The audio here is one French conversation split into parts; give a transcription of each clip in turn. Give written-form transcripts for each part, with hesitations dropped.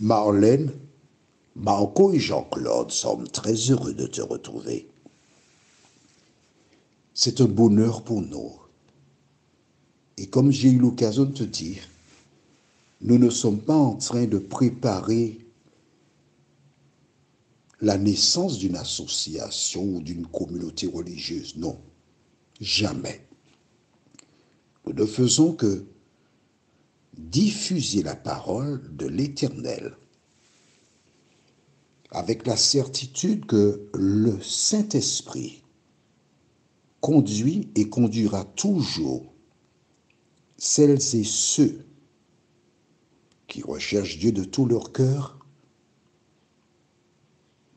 Marlène, Marco et Jean-Claude sommes très heureux de te retrouver. C'est un bonheur pour nous. Et comme j'ai eu l'occasion de te dire, nous ne sommes pas en train de préparer la naissance d'une association ou d'une communauté religieuse. Non, jamais. Nous ne faisons que diffuser la parole de l'Éternel avec la certitude que le Saint-Esprit conduit et conduira toujours celles et ceux qui recherchent Dieu de tout leur cœur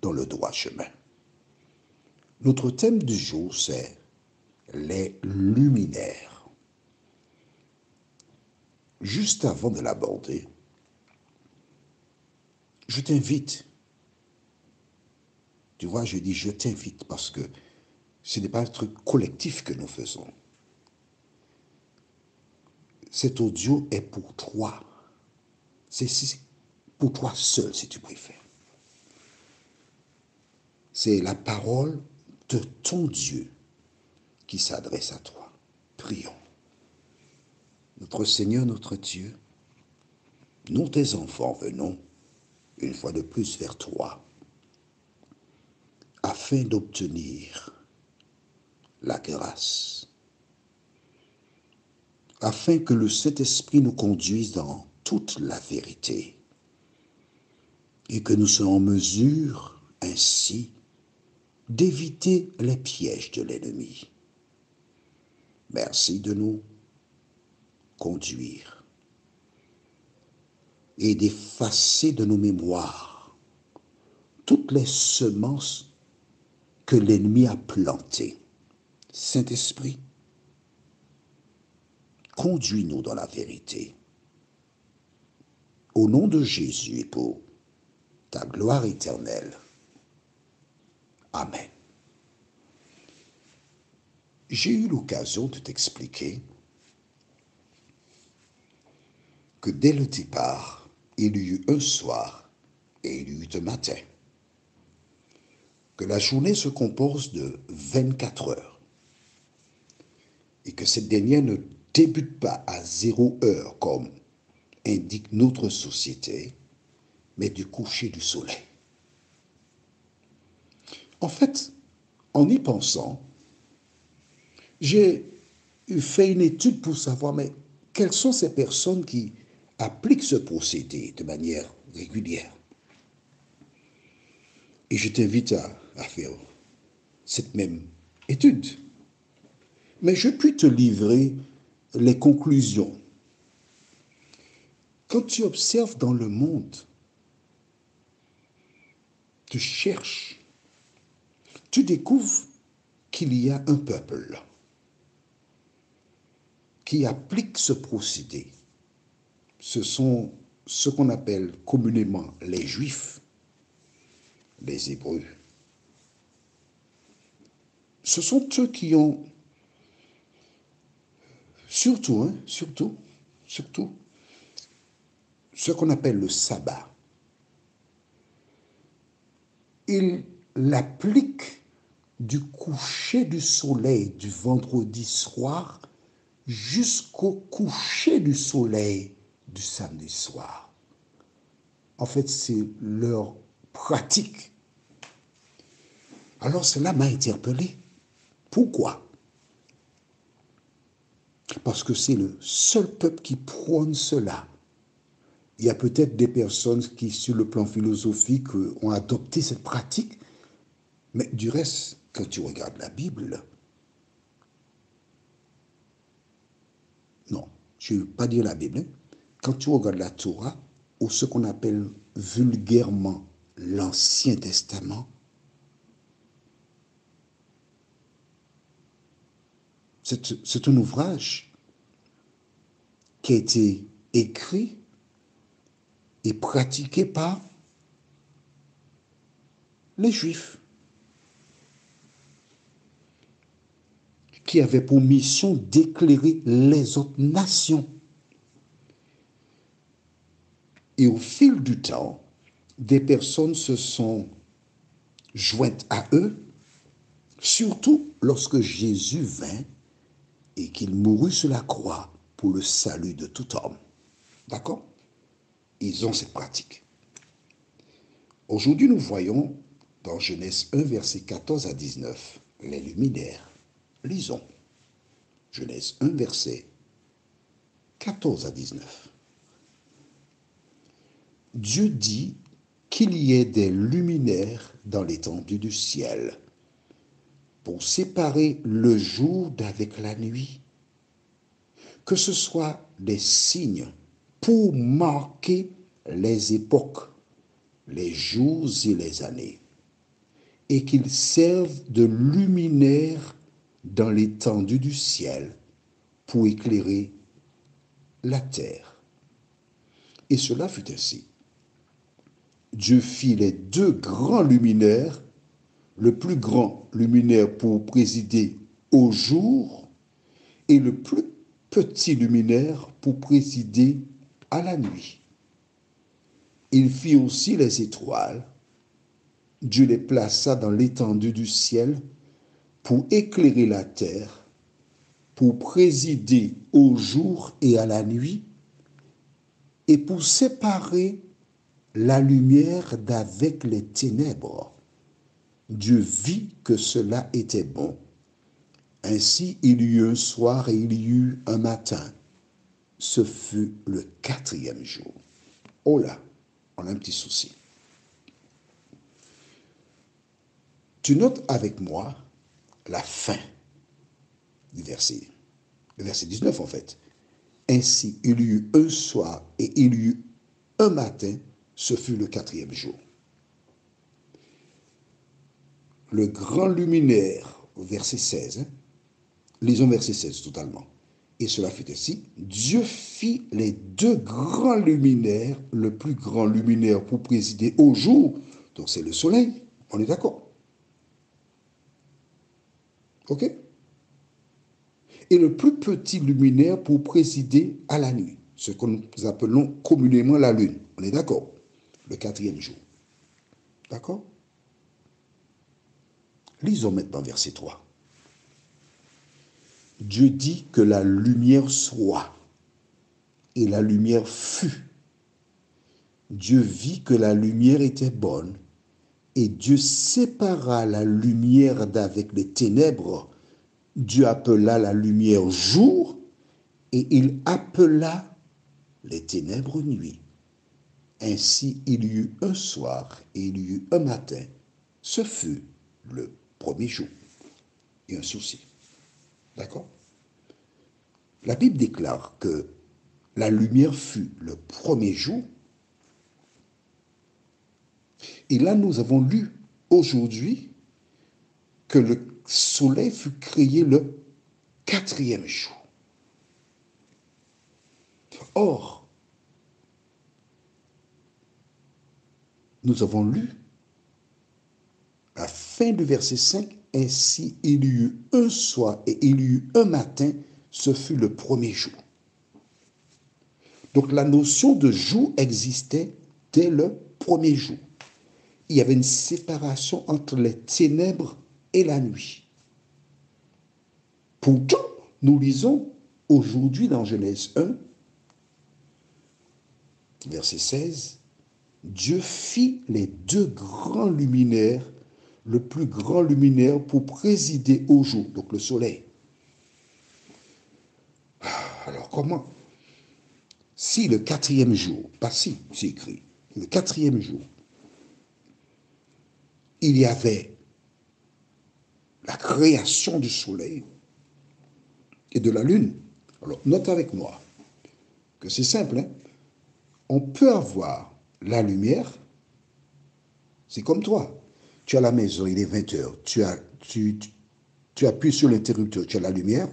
dans le droit chemin. Notre thème du jour, c'est les luminaires. Juste avant de l'aborder, je t'invite. Tu vois, je dis je t'invite parce que ce n'est pas un truc collectif que nous faisons. Cet audio est pour toi. C'est pour toi seul, si tu préfères. C'est la parole de ton Dieu qui s'adresse à toi. Prions. Notre Seigneur, notre Dieu, nous, tes enfants, venons une fois de plus vers toi afin d'obtenir la grâce, afin que le Saint-Esprit nous conduise dans toute la vérité et que nous soyons en mesure ainsi d'éviter les pièges de l'ennemi. Merci de nous conduire et d'effacer de nos mémoires toutes les semences que l'ennemi a plantées. Saint-Esprit, conduis-nous dans la vérité. Au nom de Jésus et pour ta gloire éternelle. Amen. J'ai eu l'occasion de t'expliquer que dès le départ, il y eut un soir et il y eut un matin. Que la journée se compose de 24 heures et que cette dernière ne débute pas à 0 heure comme indique notre société, mais du coucher du soleil. En fait, en y pensant, j'ai fait une étude pour savoir, mais quelles sont ces personnes qui appliquent ce procédé de manière régulière. Et je t'invite à faire cette même étude. Mais je puis te livrer les conclusions. Quand tu observes dans le monde, tu cherches, tu découvres qu'il y a un peuple qui applique ce procédé. Ce sont ce qu'on appelle communément les Juifs, les Hébreux. Ce sont eux qui ont surtout, ce qu'on appelle le sabbat. Ils l'appliquent du coucher du soleil du vendredi soir jusqu'au coucher du soleil du samedi soir. En fait, c'est leur pratique. Alors cela m'a interpellé. Pourquoi? Parce que c'est le seul peuple qui prône cela. Il y a peut-être des personnes qui, sur le plan philosophique, ont adopté cette pratique, mais du reste, quand tu regardes la Bible, non, je ne veux pas dire la Bible, hein. Quand tu regardes la Torah, ou ce qu'on appelle vulgairement l'Ancien Testament, c'est un ouvrage qui a été écrit et pratiqué par les Juifs, qui avaient pour mission d'éclairer les autres nations. Et au fil du temps, des personnes se sont jointes à eux, surtout lorsque Jésus vint et qu'il mourut sur la croix pour le salut de tout homme. D'accord? Ils ont cette pratique. Aujourd'hui, nous voyons dans Genèse 1, versets 14 à 19, les luminaires. Lisons. Genèse 1, versets 14 à 19. Dieu dit qu'il y ait des luminaires dans l'étendue du ciel pour séparer le jour d'avec la nuit, que ce soit des signes pour marquer les époques, les jours et les années, et qu'ils servent de luminaires dans l'étendue du ciel pour éclairer la terre. Et cela fut ainsi. Dieu fit les deux grands luminaires, le plus grand luminaire pour présider au jour et le plus petit luminaire pour présider à la nuit. Il fit aussi les étoiles. Dieu les plaça dans l'étendue du ciel pour éclairer la terre, pour présider au jour et à la nuit, et pour séparer la lumière d'avec les ténèbres. Dieu vit que cela était bon. Ainsi il y eut un soir et il y eut un matin. Ce fut le 4e jour. Oh là, on a un petit souci. Tu notes avec moi la fin du verset. Le verset 19 en fait. Ainsi il y eut un soir et il y eut un matin. Ce fut le 4e jour. Le grand luminaire, verset 16, lisons verset 16 totalement. Et cela fut ainsi, Dieu fit les deux grands luminaires, le plus grand luminaire pour présider au jour, donc c'est le soleil, on est d'accord? Ok? Et le plus petit luminaire pour présider à la nuit, ce que nous appelons communément la lune, on est d'accord? Le 4e jour. D'accord? Lisons maintenant verset 3. Dieu dit que la lumière soit, et la lumière fut. Dieu vit que la lumière était bonne, et Dieu sépara la lumière d'avec les ténèbres. Dieu appela la lumière jour, et il appela les ténèbres nuit. Ainsi il y eut un soir, et il y eut un matin. Ce fut le 1er jour. Il y a un souci. D'accord? La Bible déclare que la lumière fut le 1er jour. Et là, nous avons lu aujourd'hui que le soleil fut créé le 4e jour. Or, nous avons lu la fin du verset 5, ainsi il y eut un soir et il y eut un matin, ce fut le 1er jour. Donc la notion de jour existait dès le 1er jour. Il y avait une séparation entre les ténèbres et la nuit. Pourtant, nous lisons aujourd'hui dans Genèse 1, verset 16, Dieu fit les deux grands luminaires, le plus grand luminaire pour présider au jour, donc le soleil. Alors comment? Si le 4e jour, pas si, c'est écrit, le 4e jour, il y avait la création du soleil et de la lune. Alors, note avec moi que c'est simple, hein? On peut avoir la lumière, c'est comme toi. Tu as la maison, il est 20 heures, tu appuies sur l'interrupteur, tu as la lumière,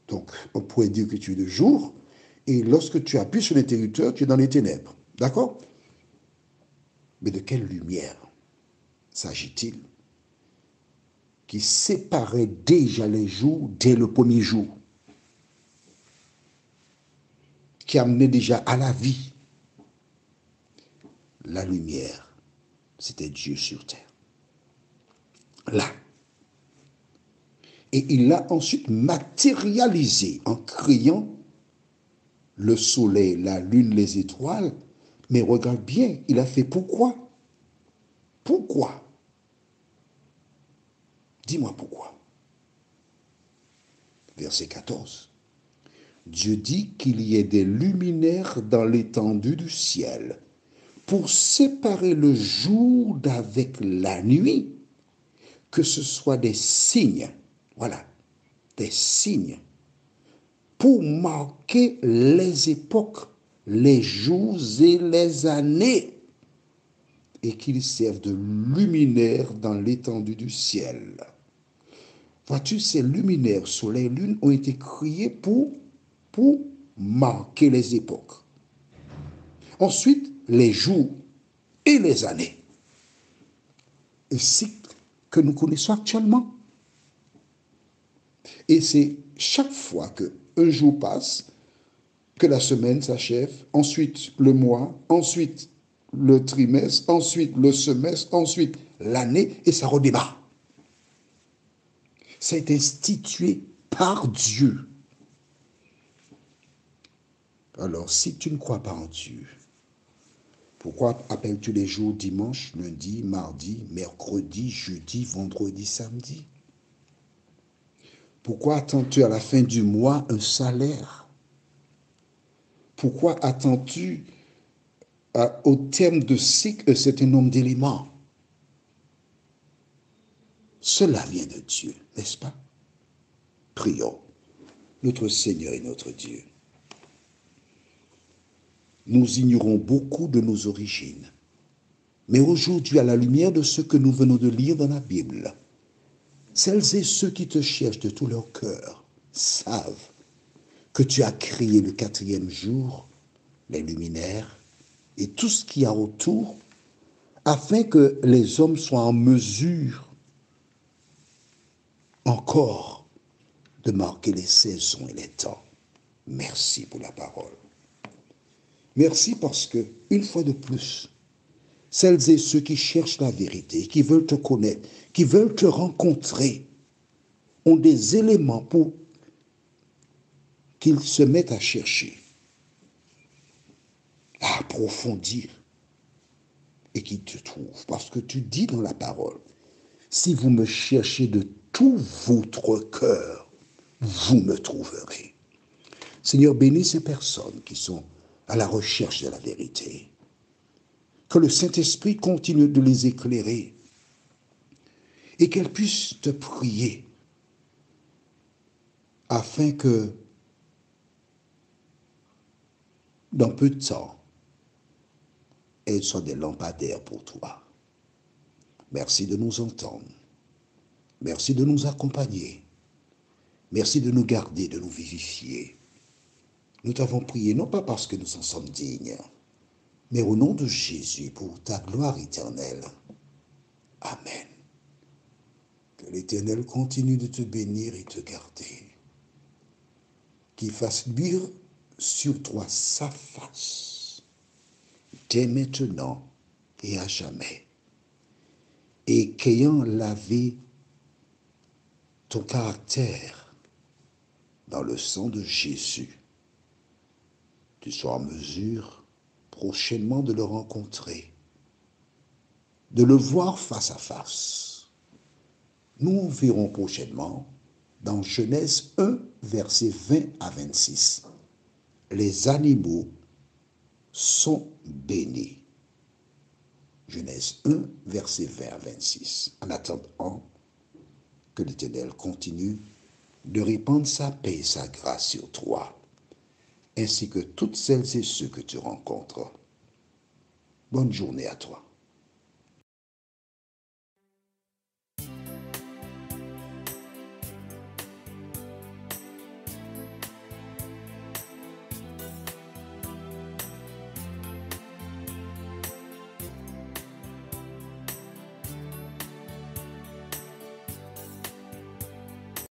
donc on pourrait dire que tu es de jour, et lorsque tu appuies sur l'interrupteur, tu es dans les ténèbres. D'accord? Mais de quelle lumière s'agit-il qui séparait déjà les jours dès le 1er jour, qui amenait déjà à la vie, la lumière, c'était Dieu sur terre. Là. Et il l'a ensuite matérialisé en créant le soleil, la lune, les étoiles. Mais regarde bien, il a fait pourquoi? Pourquoi? Dis-moi pourquoi. Verset 14. Dieu dit qu'il y ait des luminaires dans l'étendue du ciel pour séparer le jour d'avec la nuit, que ce soit des signes, voilà, des signes, pour marquer les époques, les jours et les années, et qu'ils servent de luminaires dans l'étendue du ciel. Vois-tu, ces luminaires, soleil, lune, ont été créés pour marquer les époques. Ensuite, les jours et les années. Un cycle que nous connaissons actuellement. Et c'est chaque fois qu'un jour passe, que la semaine s'achève, ensuite le mois, ensuite le trimestre, ensuite le semestre, ensuite l'année, et ça redémarre. Ça a été institué par Dieu. Alors, si tu ne crois pas en Dieu, pourquoi appelles-tu les jours dimanche, lundi, mardi, mercredi, jeudi, vendredi, samedi? Pourquoi attends-tu à la fin du mois un salaire? Pourquoi attends-tu au terme de cycle un certain nombre d'éléments? Cela vient de Dieu, n'est-ce pas? Prions, notre Seigneur et notre Dieu. Nous ignorons beaucoup de nos origines. Mais aujourd'hui, à la lumière de ce que nous venons de lire dans la Bible, celles et ceux qui te cherchent de tout leur cœur savent que tu as créé le 4e jour, les luminaires et tout ce qu'il y a autour, afin que les hommes soient en mesure encore de marquer les saisons et les temps. Merci pour la parole. Merci parce que, une fois de plus, celles et ceux qui cherchent la vérité, qui veulent te connaître, qui veulent te rencontrer, ont des éléments pour qu'ils se mettent à chercher, à approfondir, et qu'ils te trouvent. Parce que tu dis dans la parole, si vous me cherchez de tout votre cœur, vous me trouverez. Seigneur, bénis ces personnes qui sont à la recherche de la vérité. Que le Saint-Esprit continue de les éclairer et qu'elles puissent te prier afin que dans peu de temps, elles soient des lampadaires pour toi. Merci de nous entendre. Merci de nous accompagner. Merci de nous garder, de nous vivifier. Nous t'avons prié, non pas parce que nous en sommes dignes, mais au nom de Jésus, pour ta gloire éternelle. Amen. Que l'Éternel continue de te bénir et te garder. Qu'il fasse luire sur toi sa face, dès maintenant et à jamais. Et qu'ayant lavé ton caractère dans le sang de Jésus, tu sois en mesure prochainement de le rencontrer, de le voir face à face. Nous verrons prochainement dans Genèse 1, versets 20 à 26. Les animaux sont bénis. Genèse 1, versets 20 à 26. En attendant que l'Éternel continue de répandre sa paix et sa grâce sur toi, ainsi que toutes celles et ceux que tu rencontres. Bonne journée à toi.